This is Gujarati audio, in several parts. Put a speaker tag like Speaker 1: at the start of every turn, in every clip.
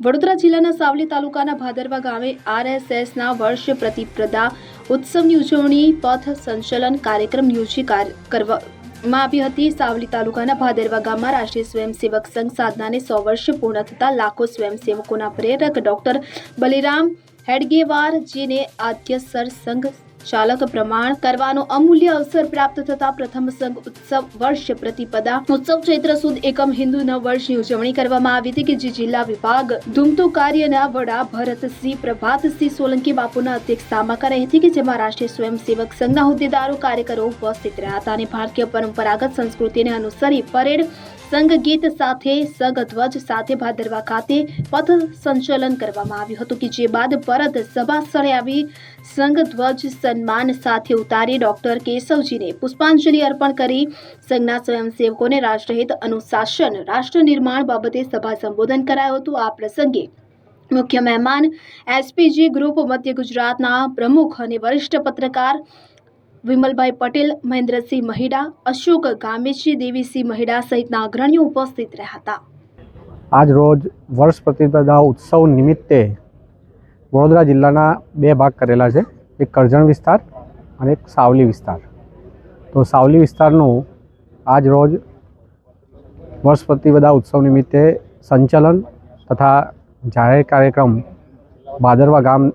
Speaker 1: વડોદરા જિલ્લાના સાવલી તાલુકાના ભાદરવા ગામે આરએસએસના વર્ષ પ્રતિપદા ઉત્સવની ઉજવણી પથ સંચલન કાર્યક્રમ કરવામાં આવી હતી। સાવલી તાલુકાના ભાદરવા ગામમાં રાષ્ટ્રીય સ્વયંસેવક સંઘ સાધનાને 100 વર્ષ પૂર્ણ થતા લાખો સ્વયંસેવકોના પ્રેરક ડોક્ટર બલિરામ હેડગેવારજીને આદ્ય સરસંઘ ચાલક પ્રમાણ કરવાનો અમૂલ્ય અવસર પ્રાપ્ત થતા પ્રથમ સંઘ ઉત્સવ વર્ષ પ્રતિપદા ઉત્સવ ચૈત્ર સુદ એકમ હિન્દુ નવ વર્ષની ઉજવણી કરવામાં આવી હતી કે જે જિલ્લા વિભાગ ધૂમતું કાર્યના વડા ભરતસિંહ પ્રભાતસિંહ સોલંકી બાપુના અધ્યક્ષતામાં કરાઈ હતી કે જેમાં રાષ્ટ્રીય સ્વયંસેવક સંઘના હોદ્દેદારો કાર્યકરો ઉપસ્થિત રહ્યા હતા અને ભારતીય પરંપરાગત સંસ્કૃતિને અનુસરી પરેડ સંઘ ગીત સાથે સંઘ ધ્વજ સાથે ભાદરવા ખાતે પથ સંચલન કરવામાં આવ્યું હતું કે જે બાદ પરત સભા સ્થળે આવી સંઘ ધ્વજ સન્માન સાથે ઉતારી ડોક્ટર કેશવજીને પુષ્પાંજલિ અર્પણ કરી સંઘના સ્વયંસેવકોને રાષ્ટ્રહિત અનુશાસન રાષ્ટ્ર નિર્માણ બાબતે સભા સંબોધન કરાયું હતું। આ પ્રસંગે મુખ્ય મહેમાન એસપીજી ગ્રુપ મધ્ય ગુજરાતના પ્રમુખ અને વરિષ્ઠ પત્રકાર વિમલભાઈ પટેલ, મહેન્દ્રસિંહ મહિડા, અશોક ગામેચી, દેવીસિંહ મહિડા સહિતના અગ્રણીઓ ઉપસ્થિત રહ્યા હતા।
Speaker 2: આજ રોજ વર્ષ પ્રતિપદા ઉત્સવ નિમિત્તે વડોદરા જિલ્લાના બે ભાગ કરેલા છે, એક કરજણ વિસ્તાર અને એક સાવલી વિસ્તાર। તો સાવલી વિસ્તારનું આજ રોજ વર્ષ પ્રતિપદા ઉત્સવ નિમિત્તે સંચલન તથા જાહેર કાર્યક્રમ ભાદરવા ગામના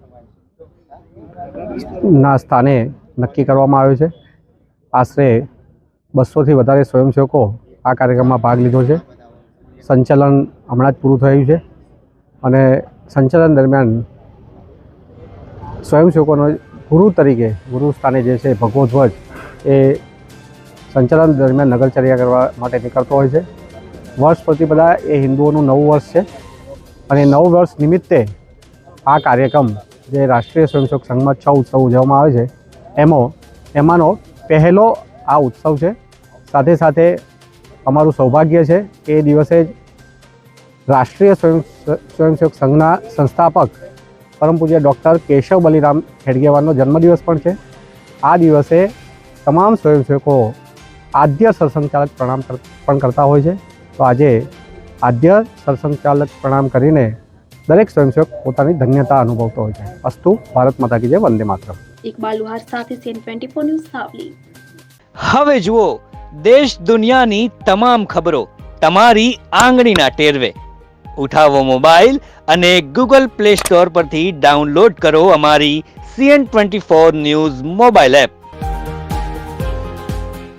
Speaker 2: સ્થાને નક્કી કરવામાં આવ્યો છે। આશરે 200થી વધારે સ્વયંસેવકો આ કાર્યક્રમમાં ભાગ લીધો છે। સંચલન હમણાં જ પૂરું થયું છે અને સંચલન દરમિયાન સ્વયંસેવકોનો ગુરુ તરીકે ગુરુ સ્થાને જે છે ભગવો ધ્વજ એ સંચલન દરમિયાન નગરચર્યા કરવા માટે નીકળતો હોય છે। વર્ષ પ્રતિપદા એ હિન્દુઓનું નવું વર્ષ છે અને નવું વર્ષ નિમિત્તે આ કાર્યક્રમ જે રાષ્ટ્રીય સ્વયંસેવક સંઘમાં 6 ઉત્સવ ઉજવવામાં આવે છે એમાંનો પહેલો આ ઉત્સવ છે। સાથે સાથે અમારું સૌભાગ્ય છે કે એ દિવસે જ રાષ્ટ્રીય સ્વયંસેવક સંઘના સંસ્થાપક પરમ પૂજ્ય ડૉક્ટર કેશવ બલિરામ હેડગેવારનો જન્મદિવસ પણ છે। આ દિવસે તમામ સ્વયંસેવકો આદ્ય સરસંઘચાલક પ્રણામ પણ કરતા હોય છે। તો આજે આદ્ય સરસંઘચાલક પ્રણામ કરીને દરેક સ્વયંસેવક પોતાની ધન્યતા અનુભવતો હોય છે। અસ્તુ ભારત માતા કી જય, વંદે માતરમ।
Speaker 1: ઇકબાલ લુહાર સાથે CN24 ન્યૂઝ સાવલી।
Speaker 3: હવે જુઓ દેશ દુનિયાની તમામ ખબરો તમારી આંગળીના ટેરવે। ઉઠાવો મોબાઈલ અને ગૂગલ પ્લે સ્ટોર પરથી ડાઉનલોડ કરો અમારી CN24 ન્યૂઝ મોબાઈલ એપ।